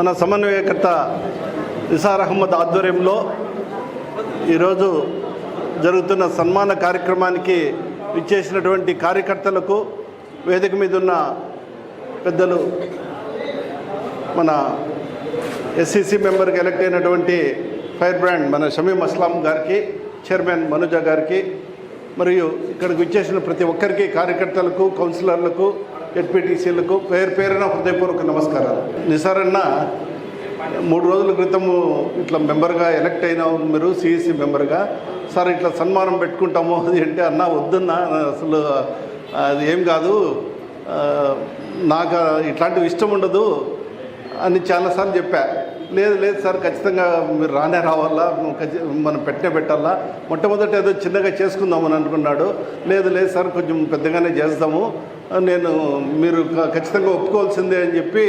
మన సమన్వయకర్త నిసార్ అహ్మద్ ఆధ్వర్యంలో ఈరోజు జరుగుతున్న సన్మాన కార్యక్రమానికి ఇచ్చేసినటువంటి కార్యకర్తలకు, వేదిక మీద ఉన్న పెద్దలు, మన ఎస్సీసీ మెంబర్కి ఎలక్ట్ అయినటువంటి ఫైర్ బ్రాండ్ మన షమీం అస్లాం గారికి, చైర్మన్ మనోజ గారికి, మరియు ఇక్కడికి ఇచ్చేసిన ప్రతి ఒక్కరికి, కార్యకర్తలకు, కౌన్సిలర్లకు, ఎడ్పీటీసీలకు పేరున హృదయపూర్వక నమస్కారాలు. నిసార్ అన్న 3 రోజుల క్రితం ఇట్లా మెంబర్గా ఎలక్ట్ అయినా మీరు సిఈసి మెంబర్గా, సార్ ఇట్లా సన్మానం పెట్టుకుంటాము అది అంటే, అన్న వద్దన్నా, అసలు అది ఏం కాదు, నాకు ఇట్లాంటివి ఇష్టం ఉండదు అని చాలాసార్లు చెప్పా. లేదు సార్, ఖచ్చితంగా మీరు రావాలా, మనం పెట్టాలా, మొట్టమొదట ఏదో చిన్నగా చేసుకుందామని అనుకున్నాడు. లేదు సార్, కొంచెం పెద్దగానే చేస్తాము, మీరు ఖచ్చితంగా ఒప్పుకోవాల్సిందే అని చెప్పి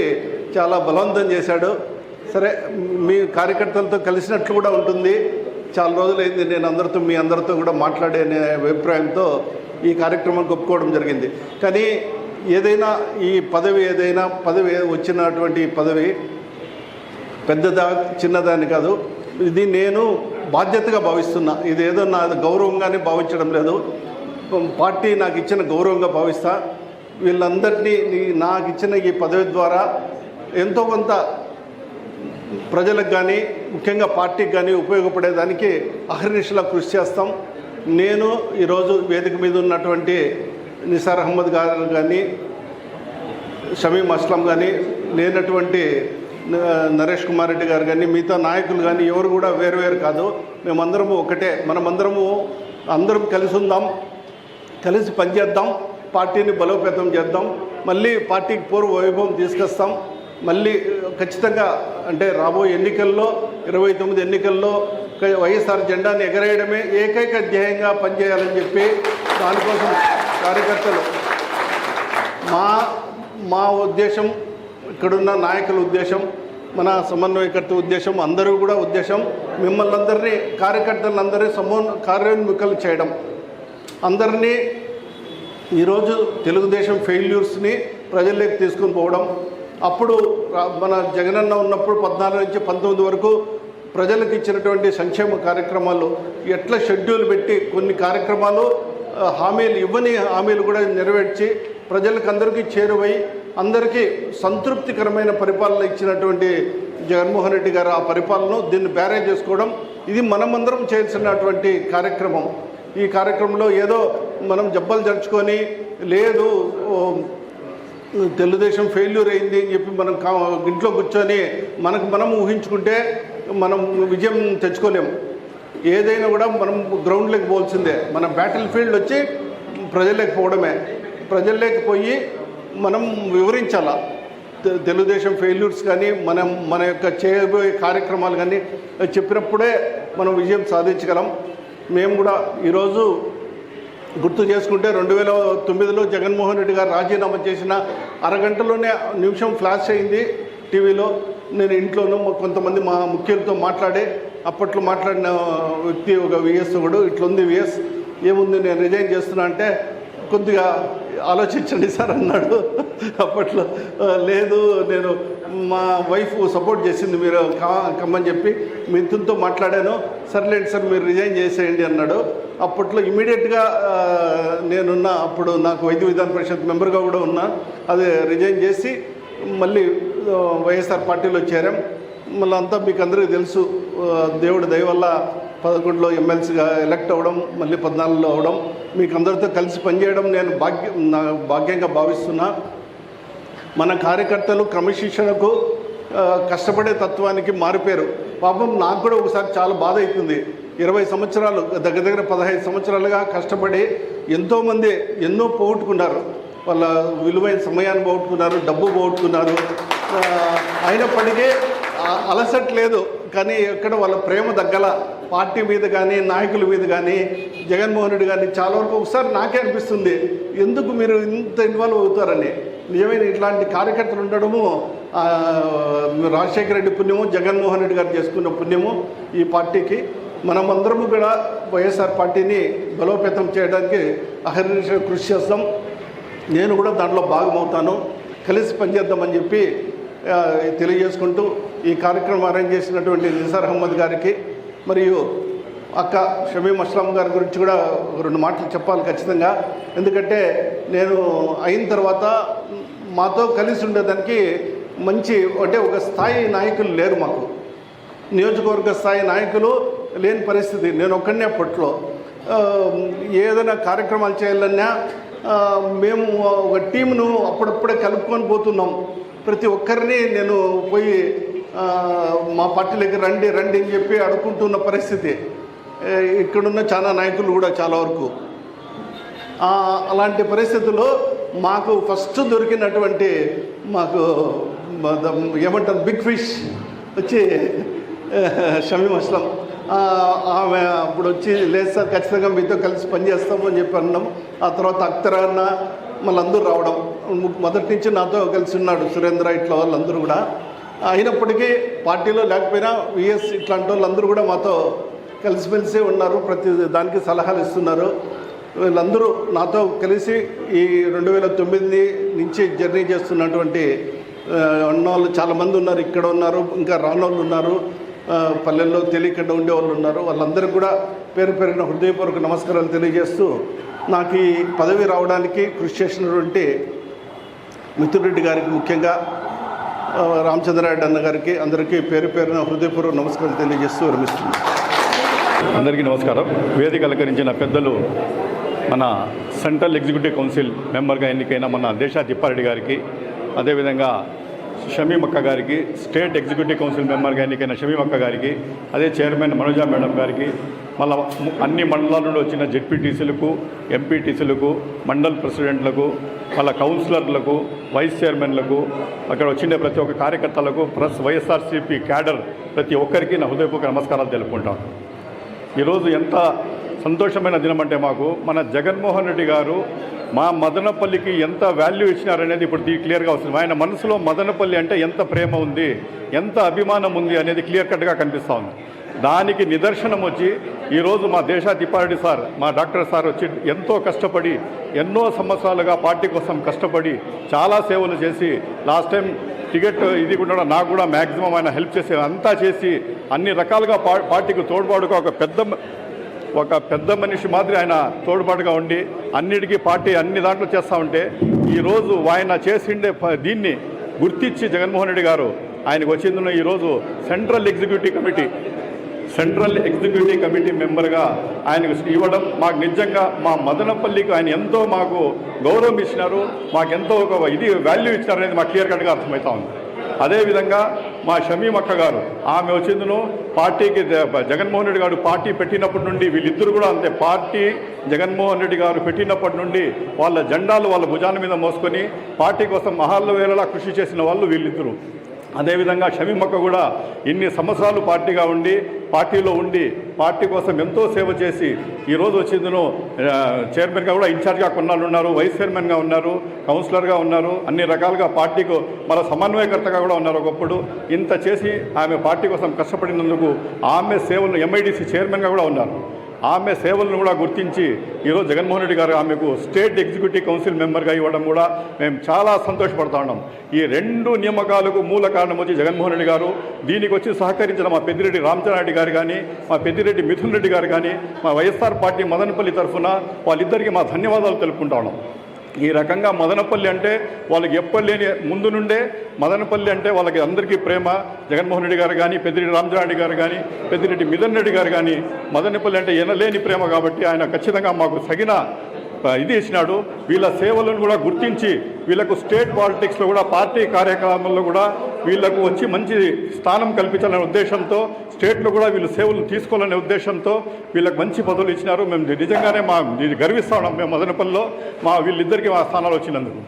చాలా బలవంతం చేశాడు. సరే, మీ కార్యకర్తలతో కలిసినట్లు కూడా ఉంటుంది. చాలా రోజులైంది నేను మీ అందరితో కూడా మాట్లాడే అభిప్రాయంతో ఈ కార్యక్రమానికి ఒప్పుకోవడం జరిగింది. కానీ ఏదైనా ఈ పదవి వచ్చినటువంటి పదవి పెద్దదా చిన్నదాన్ని కాదు, ఇది నేను బాధ్యతగా భావిస్తున్నా. ఇదేదో నా గౌరవంగానే భావించడం లేదు, పార్టీ నాకు ఇచ్చిన గౌరవంగా భావిస్తా. వీళ్ళందరినీ నాకు ఇచ్చిన ఈ పదవి ద్వారా ఎంతో కొంత ప్రజలకు కానీ, ముఖ్యంగా పార్టీకి కానీ ఉపయోగపడేదానికి అహర్నిశలా కృషి చేస్తాం. నేను ఈరోజు వేదిక మీద ఉన్నటువంటి నిసార్ అహ్మద్ గారు కానీ, షమీం అస్లాం కానీ, లేనటువంటి నరేష్ కుమార్ రెడ్డి గారు కానీ, మిగతా నాయకులు కానీ ఎవరు కూడా వేరు కాదు. మేమందరము ఒకటే. అందరం కలిసి ఉందాం, కలిసి పనిచేద్దాం, పార్టీని బలోపేతం చేద్దాం, మళ్ళీ పార్టీకి పూర్వ వైభవం తీసుకొస్తాం. మళ్ళీ ఖచ్చితంగా అంటే రాబోయే ఎన్నికల్లో 29 ఎన్నికల్లో వైఎస్ఆర్ జెండాని ఎగరేయడమే ఏకైక ధ్యేయంగా పనిచేయాలని చెప్పి, దానికోసం కార్యకర్తలు మా ఉద్దేశం, ఇక్కడున్న నాయకుల ఉద్దేశం, మన సమన్వయకర్త ఉద్దేశం, అందరూ కూడా ఉద్దేశం మిమ్మల్ని అందరినీ, కార్యకర్తలందరినీ కార్యోన్ముఖులు చేయడం. అందరినీ ఈరోజు తెలుగుదేశం ఫెయిల్యూర్స్ని ప్రజల్లోకి తీసుకుని పోవడం. అప్పుడు మన జగనన్న ఉన్నప్పుడు 14 నుంచి 19 వరకు ప్రజలకు ఇచ్చినటువంటి సంక్షేమ కార్యక్రమాలు ఎట్లా షెడ్యూల్ పెట్టి కొన్ని కార్యక్రమాలు ఇవ్వని హామీలు కూడా నెరవేర్చి ప్రజలకు అందరికీ చేరువై అందరికీ సంతృప్తికరమైన పరిపాలన ఇచ్చినటువంటి జగన్మోహన్ రెడ్డి గారు ఆ పరిపాలన దీన్ని బ్యారేజ్ చేసుకోవడం, ఇది మనమందరం చేయాల్సినటువంటి కార్యక్రమం. ఈ కార్యక్రమంలో ఏదో మనం జబ్బలు జరుచుకొని, లేదు తెలుగుదేశం ఫెయిల్యూర్ అయింది అని చెప్పి మనం ఇంట్లో కూర్చొని మనం ఊహించుకుంటే మనం విజయం తెచ్చుకోలేము. ఏదైనా కూడా మనం గ్రౌండ్లోకి పోవాల్సిందే. మన బ్యాటిల్ ఫీల్డ్ వచ్చి ప్రజల్లోకి పోవడమే. ప్రజల్లోకి పోయి మనం వివరించాలా తెలుగుదేశం ఫెయిల్యూర్స్ కానీ, మన యొక్క చేయబోయే కార్యక్రమాలు కానీ చెప్పినప్పుడే మనం విజయం సాధించగలం. మేము కూడా ఈరోజు గుర్తు చేసుకుంటే 2009లో జగన్మోహన్ రెడ్డి గారు రాజీనామా చేసిన అరగంటలోనే నిమిషం ఫ్లాష్ అయింది టీవీలో. నేను ఇంట్లోనూ కొంతమంది మా ముఖ్యులతో అప్పట్లో మాట్లాడిన వ్యక్తి ఒక విఎస్ కూడా, ఇట్లుంది విఎస్, ఏముంది నేను రిజైన్ చేస్తున్నా అంటే, కొద్దిగా ఆలోచించండి సార్ అన్నాడు. అప్పట్లో లేదు, నేను మా వైఫ్ సపోర్ట్ చేసింది, మీరు కమ్మని చెప్పి మిథున్తో మాట్లాడాను. సర్లేండి సార్, మీరు రిజైన్ చేసేయండి అన్నాడు. అప్పట్లో ఇమీడియట్గా అప్పుడు నాకు వైద్య విధాన పరిషత్ మెంబర్గా కూడా ఉన్నా, అది రిజైన్ చేసి మళ్ళీ వైఎస్ఆర్ పార్టీలో చేరాం. మళ్ళీ అంతా మీకు అందరికీ తెలుసు, దేవుడి దయ వల్ల 11లో ఎమ్మెల్సీగా ఎలక్ట్ అవ్వడం, మళ్ళీ 14లో అవ్వడం, మీకు అందరితో కలిసి పనిచేయడం నేను భాగ్యంగా భావిస్తున్నా. మన కార్యకర్తలు క్రమశిక్షణకు, కష్టపడే తత్వానికి మారిపోయారు. పాపం నాకు కూడా ఒకసారి చాలా బాధ అవుతుంది. 20 సంవత్సరాలు, దగ్గర 15 సంవత్సరాలుగా కష్టపడి ఎంతోమంది ఎన్నో పోగొట్టుకున్నారు. వాళ్ళ విలువైన సమయాన్ని పోగొట్టుకున్నారు, డబ్బు పోగొట్టుకున్నారు. అయినప్పటికీ అలసట లేదు. కానీ ఎక్కడ వాళ్ళ ప్రేమ దగ్గల పార్టీ మీద కానీ, నాయకుల మీద కానీ, జగన్మోహన్ రెడ్డి గారిని చాలా వరకు ఒకసారి నాకే అనిపిస్తుంది, ఎందుకు మీరు ఇంత ఇన్వాల్వ్ అవుతారని. నిజమైన ఇట్లాంటి కార్యకర్తలు ఉండడము రాజశేఖర రెడ్డి పుణ్యము, జగన్మోహన్ రెడ్డి గారు చేసుకున్న పుణ్యము ఈ పార్టీకి. మనమందరము కూడా వైఎస్ఆర్ పార్టీని బలోపేతం చేయడానికి అహర్నిశ కృషి చేస్తాం. నేను కూడా దాంట్లో భాగమవుతాను, కలిసి పనిచేద్దామని చెప్పి తెలియజేసుకుంటూ ఈ కార్యక్రమం అరేంజ్ చేసినటువంటి నిసార్ అహ్మద్ గారికి మరియు అక్క షమీం అస్లాం గారి గురించి కూడా 2 మాటలు చెప్పాలి ఖచ్చితంగా. ఎందుకంటే నేను అయిన తర్వాత మాతో కలిసి ఉండేదానికి మంచి అంటే ఒక స్థాయి నాయకులు లేరు, మాకు నియోజకవర్గ స్థాయి నాయకులు లేని పరిస్థితి. నేను ఒక్కడనే అప్పట్లో ఏదైనా కార్యక్రమాలు చేయాలన్నా మేము ఒక టీంను అప్పుడప్పుడే కలుపుకొని పోతున్నాం. ప్రతి ఒక్కరిని నేను పోయి మా పార్టీలోకి రండి రండి అని చెప్పి అడుక్కుంటున్న పరిస్థితి. ఇక్కడున్న చాలా నాయకులు కూడా చాలా వరకు అలాంటి పరిస్థితుల్లో మాకు ఫస్ట్ దొరికినటువంటి మాకు ఏమంటారు బిగ్ ఫిష్ వచ్చి షమీం అస్లాం. ఆమె అప్పుడు వచ్చి లేదు సార్ ఖచ్చితంగా మీతో కలిసి పనిచేస్తాము అని చెప్పి అన్నాం. ఆ తర్వాత అఖ్తర్ అన్న మళ్ళందరూ రావడం, మొదటి నుంచి నాతో కలిసి ఉన్నాడు సురేంద్ర ఇట్లా వాళ్ళందరూ కూడా. అయినప్పటికీ పార్టీలో లేకపోయినా విఎస్ ఇట్లాంటి వాళ్ళందరూ కూడా మాతో కలిసిమెలిసే ఉన్నారు, ప్రతి దానికి సలహాలు ఇస్తున్నారు. వీళ్ళందరూ నాతో కలిసి ఈ 2009 నుంచి జర్నీ చేస్తున్నటువంటి ఉన్నవాళ్ళు చాలామంది ఉన్నారు, ఇక్కడ ఉన్నారు, ఇంకా రానోళ్ళు ఉన్నారు, పల్లెల్లో తెలియకుండా ఉండేవాళ్ళు ఉన్నారు. వాళ్ళందరికీ కూడా పేరు పేరున హృదయపూర్వక నమస్కారాలు తెలియజేస్తూ నాకు ఈ పదవి రావడానికి కృషి చేసినటువంటి మిథున్ రెడ్డి గారికి, ముఖ్యంగా రామచంద్రారెడ్డి అన్న గారికి అందరికీ పేరు పేరున హృదయపూర్వక నమస్కారాలు తెలియజేస్తూ విరమిస్తున్నాను. అందరికీ నమస్కారం. వేదిక అలంకరించిన పెద్దలు, మన సెంట్రల్ ఎగ్జిక్యూటివ్ కౌన్సిల్ మెంబర్గా ఎన్నికైన మన దేశా తిప్పారెడ్డి గారికి, అదేవిధంగా షమీం అక్క గారికి, స్టేట్ ఎగ్జిక్యూటివ్ కౌన్సిల్ మెంబర్గా ఎన్నికైన షమీం అక్క గారికి, అదే చైర్మన్ మనోజా మేడం గారికి, మళ్ళీ అన్ని మండలాల నుండి వచ్చిన జెడ్పీటీసీలకు, ఎంపీటీసీలకు, మండల్ ప్రెసిడెంట్లకు, వాళ్ళ కౌన్సిలర్లకు, వైస్ చైర్మన్లకు, అక్కడ వచ్చిన ప్రతి ఒక్క కార్యకర్తలకు, ప్లస్ వైఎస్ఆర్సీపీ క్యాడర్ ప్రతి ఒక్కరికి నా హృదయపూర్వక నమస్కారాలు తెలుపుకుంటాను. ఈరోజు ఎంత సంతోషమైన దినం అంటే మాకు మన జగన్మోహన్ రెడ్డి గారు మా మదనపల్లికి ఎంత వాల్యూ ఇచ్చినారనేది ఇప్పుడు క్లియర్గా వస్తుంది. ఆయన మనసులో మదనపల్లి అంటే ఎంత ప్రేమ ఉంది, ఎంత అభిమానం ఉంది అనేది క్లియర్ కట్గా కనిపిస్తూ ఉంది. దానికి నిదర్శనం వచ్చి ఈరోజు మా దేశా తిప్పారెడ్డి సార్, మా డాక్టర్ సార్ వచ్చి ఎంతో కష్టపడి ఎన్నో సంవత్సరాలుగా పార్టీ కోసం కష్టపడి చాలా సేవలు చేసి, లాస్ట్ టైం టికెట్ ఇది కూడా నాకు కూడా మ్యాక్సిమం ఆయన హెల్ప్ చేసి అంతా చేసి అన్ని రకాలుగా పార్టీకి తోడ్పాటుగా ఒక పెద్ద మనిషి మాదిరి ఆయన తోడ్పాటుగా ఉండి అన్నిటికీ పార్టీ అన్ని దాంట్లో చేస్తూ ఉంటే ఈరోజు ఆయన చేసిండే దీన్ని గుర్తించి జగన్మోహన్ రెడ్డి గారు ఆయనకు వచ్చిందన్న ఈరోజు సెంట్రల్ ఎగ్జిక్యూటివ్ కమిటీ మెంబర్గా ఆయనకు ఇవ్వడం మాకు నిజంగా మా మదనపల్లికి ఆయన ఎంతో మాకు గౌరవం ఇచ్చినారు, మాకెంతో ఒక వాల్యూ ఇచ్చినారు అనేది మాకు క్లియర్ కట్గా అర్థమవుతా ఉంది. అదేవిధంగా మా షమీం అక్క గారు, ఆమె వచ్చిందును పార్టీకి జగన్మోహన్ రెడ్డి గారు పార్టీ పెట్టినప్పటి నుండి వీళ్ళిద్దరు కూడా అంతే, పార్టీ జగన్మోహన్ రెడ్డి గారు పెట్టినప్పటి నుండి వాళ్ళ జెండాలు వాళ్ళ భుజాల మీద మోసుకొని పార్టీ కోసం మహాళ్ళ వేళలా కృషి చేసిన వాళ్ళు వీళ్ళిద్దరు. అదేవిధంగా షమీం అక్క కూడా ఇన్ని సంవత్సరాలు పార్టీలో ఉండి పార్టీ కోసం ఎంతో సేవ చేసి ఈరోజు వచ్చిందను చైర్మన్గా కూడా ఇన్ఛార్జ్గా కొన్నాళ్ళు ఉన్నారు, వైస్ చైర్మన్గా ఉన్నారు, కౌన్సిలర్గా ఉన్నారు, అన్ని రకాలుగా పార్టీకు మన సమన్వయకర్తగా కూడా ఉన్నారు. ఒకప్పుడు ఇంత చేసి ఆమె పార్టీ కోసం కష్టపడినందుకు ఆమె సేవలను ఎంఐడిసి చైర్మన్గా కూడా ఉన్నారు. ఆమె సేవలను కూడా గుర్తించి ఈరోజు జగన్మోహన్ రెడ్డి గారు ఆమెకు స్టేట్ ఎగ్జిక్యూటివ్ కౌన్సిల్ మెంబర్గా ఇవ్వడం కూడా మేము చాలా సంతోషపడతా ఉన్నాం. ఈ 2 నియామకాలకు మూల కారణం వచ్చి జగన్మోహన్ రెడ్డి గారు. దీనికి వచ్చి సహకరించిన మా పెద్దిరెడ్డి రామచంద్రారెడ్డి గారు కానీ, మా పెద్దిరెడ్డి మిథున్ రెడ్డి గారు కానీ, మా వైఎస్ఆర్ పార్టీ మదనపల్లి తరఫున వాళ్ళిద్దరికీ మా ధన్యవాదాలు తెలుపుకుంటా ఉన్నాం. ఈ రకంగా మదనపల్లి అంటే వాళ్ళకి ఎప్పలేని ముందు నుండే మదనపల్లి అంటే వాళ్ళకి అందరికీ ప్రేమ. జగన్మోహన్ రెడ్డి గారు కానీ, పెద్దిరెడ్డి రామచంద్రారెడ్డి గారు కానీ, పెద్దిరెడ్డి మిథున్ రెడ్డి గారు కానీ మదనపల్లి అంటే ఎనలేని ప్రేమ. కాబట్టి ఆయన ఖచ్చితంగా మాకు తగిన ఇది ఇచ్చినాడు. వీళ్ళ సేవలను కూడా గుర్తించి వీళ్ళకు స్టేట్ పాలిటిక్స్లో కూడా పార్టీ కార్యక్రమాల్లో కూడా వీళ్లకు వచ్చి మంచి స్థానం కల్పించాలనే ఉద్దేశంతో, స్టేట్లో కూడా వీళ్ళు సేవలు తీసుకోవాలనే ఉద్దేశంతో వీళ్ళకి మంచి పదవులు ఇచ్చినారు. మేము నిజంగానే గర్విస్తా ఉన్నాం. మేము మదనపల్లిలో వీళ్ళిద్దరికీ మా స్థానాలు వచ్చినందుకు.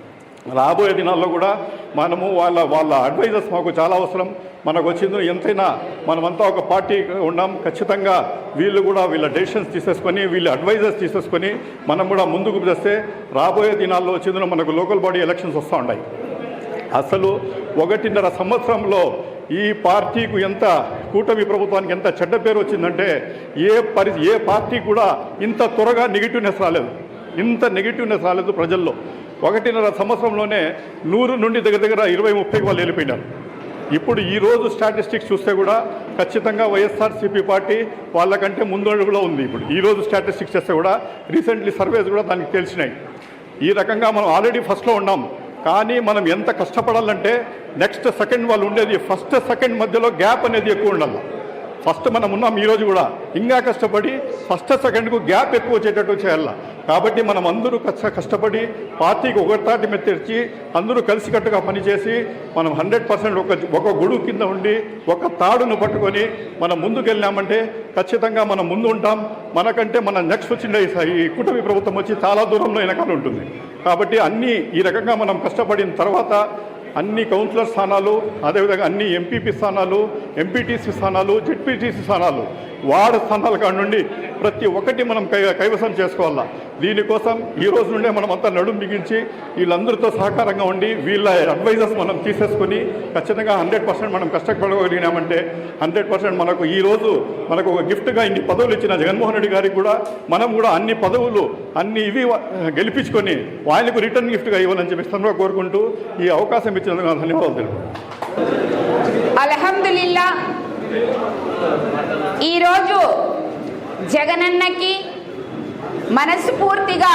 రాబోయే దినాల్లో కూడా మనము వాళ్ళ అడ్వైజర్స్ మాకు చాలా అవసరం. మనకు వచ్చింది ఎంతైనా మనమంతా ఒక పార్టీ ఉన్నాం. ఖచ్చితంగా వీళ్ళు కూడా వీళ్ళ డెసిషన్స్ తీసేసుకొని, వీళ్ళ అడ్వైజర్స్ తీసేసుకొని మనం కూడా ముందుకు తెస్తే రాబోయే దినాల్లో వచ్చిందో మనకు లోకల్ బాడీ ఎలక్షన్స్ వస్తూ ఉన్నాయి. అసలు 1.5 సంవత్సరంలో ఈ పార్టీకు ఎంత, కూటమి ప్రభుత్వానికి ఎంత చెడ్డ పేరు వచ్చిందంటే ఏ పార్టీ కూడా ఇంత త్వరగా నెగిటివ్నెస్ రాలేదు ప్రజల్లో. 1.5 సంవత్సరంలోనే 100 నుండి దగ్గర 20-30 వాళ్ళు వెళ్ళిపోయినారు. ఇప్పుడు ఈరోజు స్టాటిస్టిక్స్ చూస్తే కూడా ఖచ్చితంగా వైఎస్ఆర్సీపీ పార్టీ వాళ్ళకంటే ముందడుగులో ఉంది. ఇప్పుడు ఈరోజు స్టాటిస్టిక్స్ చేస్తే కూడా రీసెంట్లీ సర్వేస్ కూడా దానికి తెలిసినాయి. ఈ రకంగా మనం ఆల్రెడీ ఫస్ట్లో ఉన్నాం. కానీ మనం ఎంత కష్టపడాలంటే నెక్స్ట్ సెకండ్ వాళ్ళు ఉండేది ఫస్ట్ సెకండ్ మధ్యలో గ్యాప్ అనేది ఎక్కువ ఉండాలి. ఫస్ట్ మనం ఉన్నాం ఈరోజు కూడా ఇంకా కష్టపడి ఫస్ట్ సెకండ్కు గ్యాప్ ఎక్కువ వచ్చేటట్టు చేయాలి. కాబట్టి మనం అందరూ కష్టపడి పార్టీకి ఒకటాటి మీద తెరిచి అందరూ కలిసికట్టుగా పనిచేసి మనం 100% ఒక గొడుగు కింద ఉండి ఒక తాడును పట్టుకొని మనం ముందుకు వెళ్ళామంటే ఖచ్చితంగా మనం ముందు ఉంటాం. మనకంటే మన నెక్స్ట్ వచ్చిన ఈ కూటమి ప్రభుత్వం వచ్చి చాలా దూరంలో వెనకాల ఉంటుంది. కాబట్టి అన్నీ ఈ రకంగా మనం కష్టపడిన తర్వాత అన్ని కౌన్సిలర్ స్థానాలు, అదేవిధంగా అన్ని ఎంపీపీ స్థానాలు, ఎంపీటీసీ స్థానాలు, జెడ్పీటీసీ స్థానాలు, వార్డు స్థానాల కాడ నుండి ప్రతి ఒక్కటి మనం కైవసం చేసుకోవాలా. దీనికోసం ఈ రోజు నుండే మనం అంతా నడుము బిగించి వీళ్ళందరితో సహకారంగా ఉండి వీళ్ళ అడ్వైజర్స్ మనం తీసేసుకొని ఖచ్చితంగా 100% మనం కష్టపడగలిగినామంటే 100% మనకు ఈరోజు మనకు ఒక గిఫ్ట్గా ఇన్ని పదవులు ఇచ్చిన జగన్మోహన్ రెడ్డి గారికి కూడా మనం కూడా అన్ని పదవులు అన్ని ఇవి గెలిపించుకొని ఆయనకు రిటర్న్ గిఫ్ట్గా ఇవ్వాలని చెప్పి సందర్భంగా కోరుకుంటూ ఈ అవకాశం ఇచ్చినందుకు ధన్యవాదాలు తెలుపు. అల్హమ్దులిల్లా ఈరోజు జగనన్నకి మనస్ఫూర్తిగా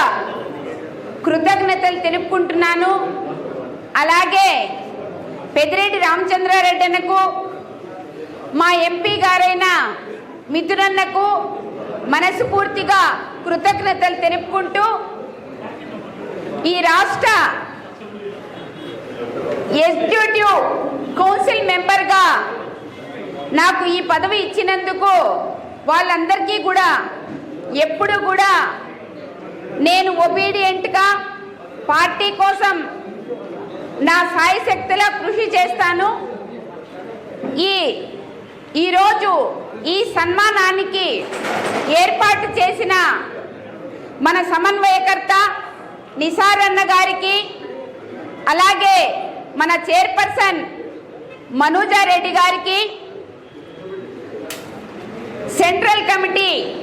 కృతజ్ఞతలు తెలుపుకుంటున్నాను. అలాగే పెద్దిరెడ్డి రామచంద్రారెడ్డి అన్నకు, మా ఎంపీ గారైన మిథునన్నకు మనస్ఫూర్తిగా కృతజ్ఞతలు తెలుపుకుంటూ ఈ రాష్ట్ర ఎగ్జిక్యూటివ్ కౌన్సిల్ మెంబర్గా నాకు ఈ పదవి ఇచ్చినందుకు వాళ్ళందరికీ కూడా ఎప్పుడు కూడా నేను ఒబీడియంట్గా పార్టీ కోసం నా సాయశక్తిలా కృషి చేస్తాను. ఈరోజు ఈ సన్మానానికి ఏర్పాటు చేసిన మన సమన్వయకర్త నిసార్ అన్న గారికి, అలాగే మన చైర్పర్సన్ మనూజారెడ్డి గారికి, సెంట్రల్ కమిటీకి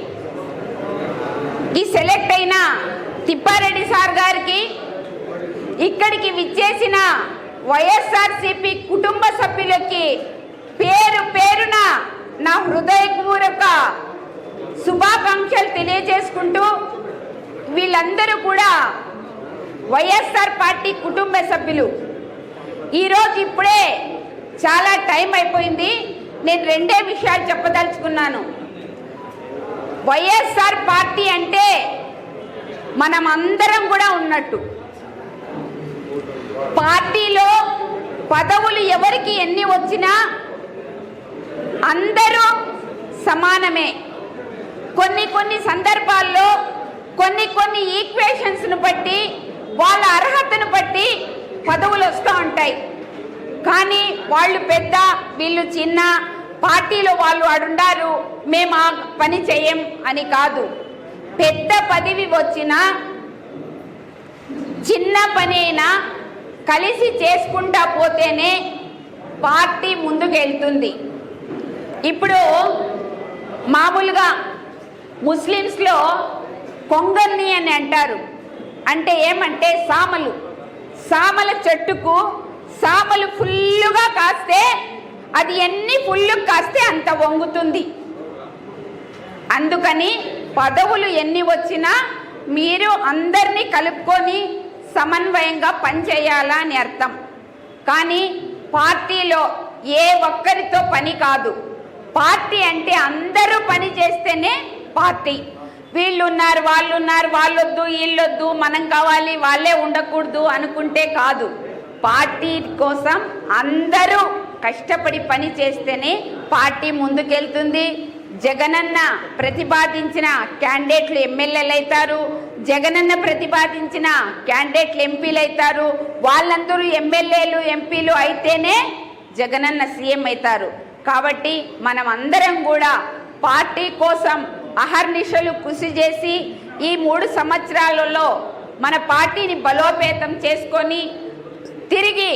సెలెక్ట్ అయిన తిప్పారెడ్డి సార్ గారికి, ఇక్కడికి విచ్చేసిన వైఎస్ఆర్సీపీ కుటుంబ సభ్యులకి పేరు పేరున నా హృదయపూర్వక శుభాకాంక్షలు తెలియజేసుకుంటూ, వీళ్ళందరూ కూడా వైఎస్ఆర్ పార్టీ కుటుంబ సభ్యులు. ఈరోజు ఇప్పుడే చాలా టైం అయిపోయింది. నేను రెండే విషయాలు చెప్పదలుచుకున్నాను. వైఎస్ఆర్ పార్టీ అంటే మనం అందరం కూడా ఉన్నట్టు. పార్టీలో పదవులు ఎవరికి ఎన్ని వచ్చినా అందరూ సమానమే. కొన్ని సందర్భాల్లో కొన్ని ఈక్వేషన్స్ను బట్టి వాళ్ళ అర్హతను బట్టి పదవులు వస్తూ ఉంటాయి. కానీ వాళ్ళు పెద్ద, వీళ్ళు చిన్న, పార్టీలో వాళ్ళు అడుండారు, మేము ఆ పని చేయం అని కాదు. పెద్ద పదవి వచ్చినా చిన్న పని అయినా కలిసి చేసుకుంటా పోతేనే పార్టీ ముందుకు వెళ్తుంది. ఇప్పుడు మామూలుగా ముస్లిమ్స్లో కొంగన్ని అని అంటారు. అంటే ఏమంటే సామల చెట్టుకు సామలు ఫుల్లుగా కాస్తే అది ఎన్ని ఫుల్లు కాస్తే అంత వంగుతుంది. అందుకని పదవులు ఎన్ని వచ్చినా మీరు అందరినీ కలుపుకొని సమన్వయంగా పనిచేయాలా అని అర్థం. కానీ పార్టీలో ఏ ఒక్కరితో పని కాదు. పార్టీ అంటే అందరూ పని చేస్తేనే పార్టీ. వీళ్ళున్నారు, వాళ్ళున్నారు, వాళ్ళొద్దు, వీళ్ళొద్దు, మనం కావాలి, వాళ్ళే ఉండకూడదు అనుకుంటే కాదు. పార్టీ కోసం అందరూ కష్టపడి పని చేస్తేనే పార్టీ ముందుకెళ్తుంది. జగనన్న ప్రతిపాదించిన క్యాండిడేట్లు ఎమ్మెల్యేలు అవుతారు, జగనన్న ప్రతిపాదించిన క్యాండిడేట్లు ఎంపీలు అవుతారు. వాళ్ళందరూ ఎమ్మెల్యేలు ఎంపీలు అయితేనే జగనన్న సీఎం అవుతారు. కాబట్టి మనం అందరం కూడా పార్టీ కోసం అహర్నిశలు కృషి చేసి ఈ 3 సంవత్సరాలలో మన పార్టీని బలోపేతం చేసుకొని తిరిగి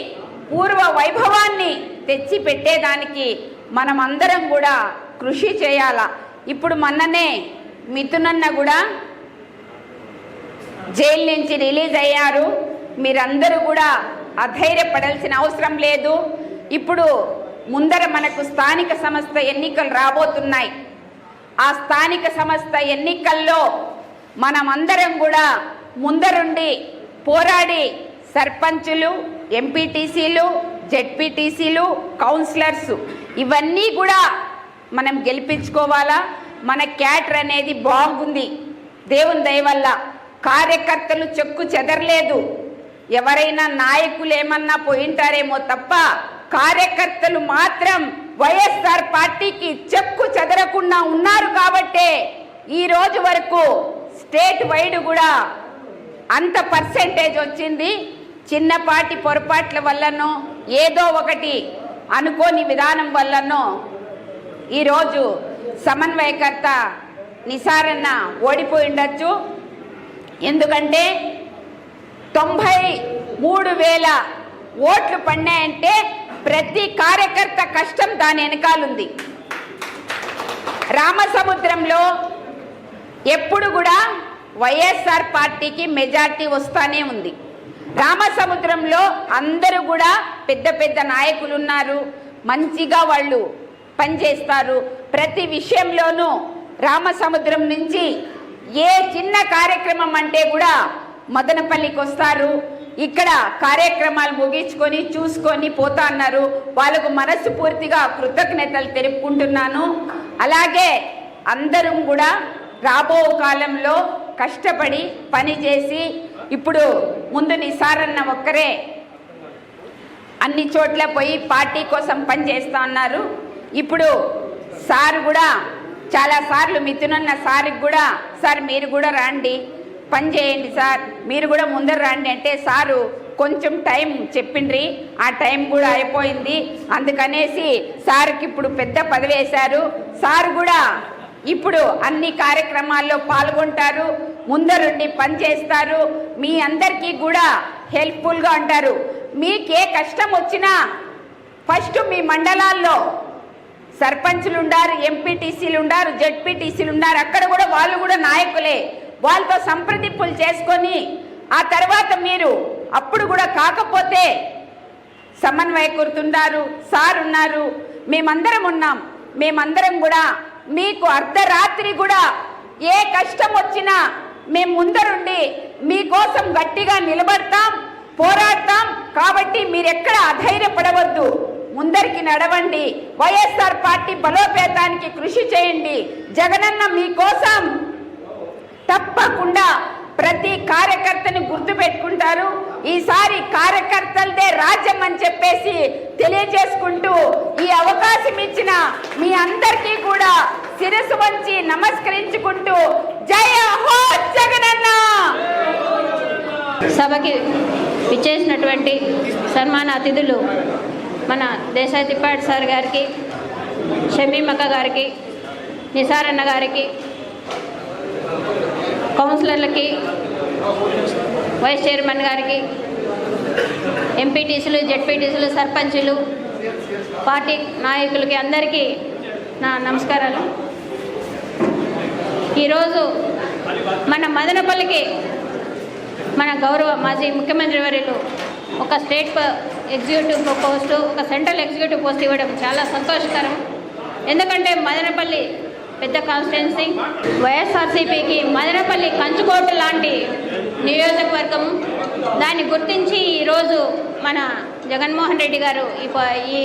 పూర్వ వైభవాన్ని తెచ్చి పెట్టేదానికి మనం అందరం కూడా కృషి చేయాలా. ఇప్పుడు మొన్ననే మిథునన్న కూడా జైలు నుంచి రిలీజ్ అయ్యారు. మీరందరూ కూడా అధైర్యపడాల్సిన అవసరం లేదు. ఇప్పుడు ముందర మనకు స్థానిక సంస్థ ఎన్నికలు రాబోతున్నాయి. ఆ స్థానిక సంస్థ ఎన్నికల్లో మనమందరం కూడా ముందరుండి పోరాడి సర్పంచులు, ఎంపీటీసీలు, జెడ్పీటీసీలు, కౌన్సిలర్స్ ఇవన్నీ కూడా మనం గెలిపించుకోవాలా. మన క్యాటర్ అనేది బాగుంది, దేవుని దయ వల్ల. కార్యకర్తలు చెక్కు చెదరలేదు. ఎవరైనా నాయకులు ఏమన్నా పోయింటారేమో తప్ప కార్యకర్తలు మాత్రం వైఎస్ఆర్ పార్టీకి చెక్కు చెదరకుండా ఉన్నారు. కాబట్టే ఈ రోజు వరకు స్టేట్ వైడ్ కూడా అంత పర్సెంటేజ్ వచ్చింది. చిన్నపాటి పొరపాట్ల వల్లనో ఏదో ఒకటి అనుకోని విధానం వల్లనో ఈరోజు సమన్వయకర్త నిసారన్న ఓడిపోయి ఉండొచ్చు. ఎందుకంటే 93,000 ఓట్లు పడినాయంటే ప్రతి కార్యకర్త కష్టం దాని వెనకాలుంది. రామసముద్రంలో ఎప్పుడు కూడా వైఎస్ఆర్ పార్టీకి మెజార్టీ వస్తానే ఉంది. రామసముద్రంలో అందరూ కూడా పెద్ద పెద్ద నాయకులు ఉన్నారు, మంచిగా వాళ్ళు పనిచేస్తారు. ప్రతి విషయంలోనూ రామసముద్రం నుంచి ఏ చిన్న కార్యక్రమం అంటే కూడా మదనపల్లికి వస్తారు. ఇక్కడ కార్యక్రమాలు ముగించుకొని చూసుకొని పోతా అన్నారు. వాళ్ళకు మనస్ఫూర్తిగా కృతజ్ఞతలు తెలుపుకుంటున్నాను. అలాగే అందరం కూడా రాబో కాలంలో కష్టపడి పనిచేసి, ఇప్పుడు ముందు నిసారన్న ఒక్కరే అన్ని చోట్ల పోయి పార్టీ కోసం పనిచేస్తా ఉన్నారు. ఇప్పుడు సార్ కూడా చాలాసార్లు మిథునన్న సార్కి కూడా, సార్ మీరు కూడా రండి పని చేయండి సార్, మీరు కూడా ముందర రండి అంటే సారు కొంచెం టైం చెప్పిండ్రి. ఆ టైం కూడా అయిపోయింది. అందుకనేసి సార్కి ఇప్పుడు పెద్ద పదవి వేశారు. సార్ కూడా ఇప్పుడు అన్ని కార్యక్రమాల్లో పాల్గొంటారు, ముందరుండి పనిచేస్తారు. మీ అందరికీ కూడా హెల్ప్ఫుల్గా ఉంటారు. మీకే కష్టం వచ్చినా ఫస్ట్ మీ మండలాల్లో సర్పంచులు ఉండారు, ఎంపీటీసీలు ఉండారు, జెడ్పీటీసీలు ఉన్నారు. అక్కడ కూడా వాళ్ళు కూడా నాయకులే. వాళ్ళతో సంప్రదింపులు చేసుకొని ఆ తర్వాత మీరు అప్పుడు కూడా కాకపోతే సమన్వయకర్తున్నారు, సార్ ఉన్నారు, మేమందరం ఉన్నాం. మేమందరం కూడా మీకు అర్ధరాత్రి కూడా ఏ కష్టం వచ్చినా మేము ముందరుండి మీకోసం గట్టిగా నిలబడతాం, పోరాడతాం. కాబట్టి మీరెక్కడ అధైర్యపడవద్దు, ముందరికి నడవండి. వైఎస్ఆర్ పార్టీ బలోపేతానికి కృషి చేయండి. జగనన్న మీకోసం తప్పకుండా ప్రతి కార్యకర్తని గుర్తు పెట్టుకుంటారు. ఈసారి కార్యకర్తలదే రాజ్యం అని చెప్పేసి తెలియజేసుకుంటూ ఈ అవకాశం ఇచ్చిన మీ అందరికీ కూడా శిరస్సు వంచి నమస్కరించుకుంటూ జయ హో జగనన్న. సభకి విచ్చేసినటువంటి సన్మాన అతిథులు మన దేశాయ్ తిప్పాటి సార్ గారికి, షమీమక్క గారికి, నిసారన్న గారికి, కౌన్సిలర్లకి, వైస్ చైర్మన్ గారికి, ఎంపీటీసీలు, జెడ్పీటీసీలు, సర్పంచులు, పార్టీ నాయకులకి అందరికీ నా నమస్కారాలు. ఈరోజు మన మదనపల్లికి మన గౌరవ మాజీ ముఖ్యమంత్రి వర్యులు ఒక స్టేట్ ఎగ్జిక్యూటివ్ పోస్టు, ఒక సెంట్రల్ ఎగ్జిక్యూటివ్ పోస్ట్ ఇవ్వడం చాలా సంతోషకరం. ఎందుకంటే మదనపల్లి పెద్ద కాన్స్టిట్యున్సీ, వైఎస్ఆర్సీపీకి మదనపల్లి కంచుకోట లాంటి నియోజకవర్గం. దాన్ని గుర్తించి ఈరోజు మన జగన్మోహన్ రెడ్డి గారు ఈ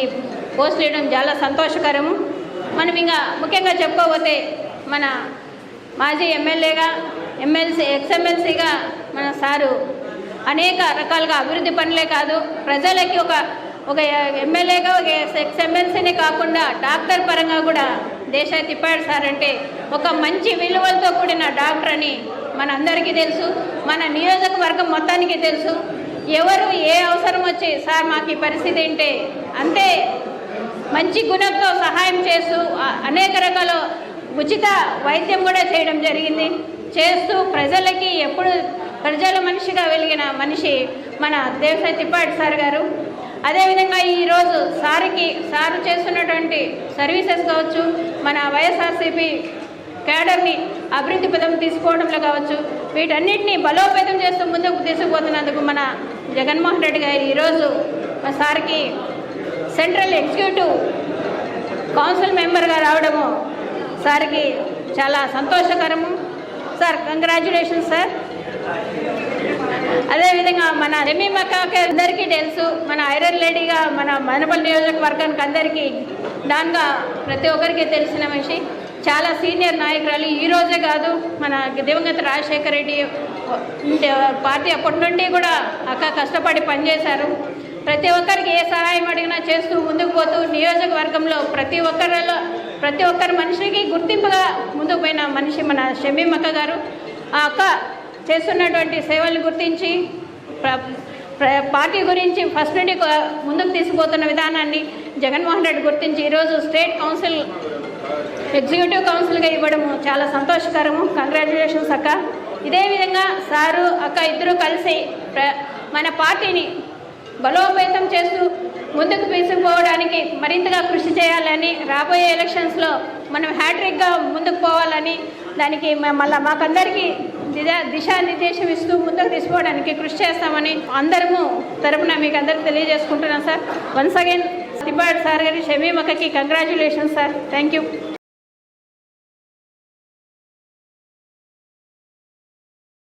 పోస్టులు ఇవ్వడం చాలా సంతోషకరము. మనం ఇంకా ముఖ్యంగా చెప్పుకోకపోతే మన మాజీ ఎమ్మెల్యేగా, ఎక్స్ఎమ్మెల్సీగా మన సారు అనేక రకాలుగా అభివృద్ధి పనులే కాదు, ప్రజలకి ఒక ఎమ్మెల్యేగా, ఒక ఎక్స్ఎమ్మెల్సీనే కాకుండా డాక్టర్ పరంగా కూడా దేశాయ్ తిప్పాటి సార్ అంటే ఒక మంచి విలువలతో కూడిన డాక్టర్ అని మన అందరికీ తెలుసు, మన నియోజకవర్గం మొత్తానికి తెలుసు. ఎవరు ఏ అవసరం వచ్చి సార్ మాకు ఈ పరిస్థితి ఏంటే అంతే మంచి గుణంతో సహాయం చేస్తూ అనేక రకాల ఉచిత వైద్యం కూడా చేయడం జరిగింది. చేస్తూ ప్రజలకి ఎప్పుడు ప్రజల మనిషిగా వెలిగిన మనిషి మన దేశాయ్ తిప్పాటి సార్ గారు. అదేవిధంగా ఈరోజు సారు చేస్తున్నటువంటి సర్వీసెస్ కావచ్చు, మన వైఎస్ఆర్సీపీ క్యాడర్ని అభివృద్ధి పదం తీసుకోవడంలో కావచ్చు, వీటన్నిటిని బలోపేతం చేస్తూ ముందుకు తీసుకుపోతున్నందుకు మన జగన్మోహన్ రెడ్డి గారు ఈరోజు మా సార్కి సెంట్రల్ ఎగ్జిక్యూటివ్ కౌన్సిల్ మెంబర్గా రావడము సార్కి చాలా సంతోషకరము. Sir congratulations sir. అదేవిధంగా మన షమీమ్ అక్కకి అందరికీ తెలుసు, మన ఐరన్ లేడీగా మన మదనపల్లి నియోజకవర్గానికి అందరికీ దానిగా ప్రతి ఒక్కరికి తెలిసిన విషయం. చాలా సీనియర్ నాయకురాలు. ఈ రోజే కాదు, మన దివంగత రాజశేఖర రెడ్డి పార్టీ అప్పటి నుండి కూడా అక్క కష్టపడి పనిచేశారు. ప్రతి ఒక్కరికి ఏ సహాయం అడిగినా చేస్తూ ముందుకు పోతూ నియోజకవర్గంలో ప్రతి ఒక్కరి మనిషికి గుర్తింపుగా ముందుకు పోయిన మనిషి మన షమీమ్ అక్క గారు. ఆ అక్క చేస్తున్నటువంటి సేవలను గుర్తించి పార్టీ గురించి ఫస్ట్ నుండి ముందుకు తీసుకుపోతున్న విధానాన్ని జగన్మోహన్ రెడ్డి గుర్తించి ఈరోజు స్టేట్ కౌన్సిల్ ఎగ్జిక్యూటివ్ కౌన్సిల్గా ఇవ్వడం చాలా సంతోషకరము. కంగ్రాచ్యులేషన్స్ అక్క. ఇదే విధంగా సారు అక్క ఇద్దరూ కలిసి మన పార్టీని బలోపేతం చేస్తూ ముందుకు తీసుకుపోవడానికి మరింతగా కృషి చేయాలని, రాబోయే ఎలక్షన్స్లో మనం హ్యాట్రిక్గా ముందుకు పోవాలని, దానికి మళ్ళీ మాకందరికీ దిశానిర్దేశం ఇస్తూ ముందుకు తీసుకోవడానికి కృషి చేస్తామని అందరము తరపున మీకు అందరికీ తెలియజేసుకుంటున్నాం సార్. వన్స్ అగైన్ తిప్పాడు సార్ గారి షమీమ్ అక్కకి కంగ్రాచ్యులేషన్స్ సార్. Thank you.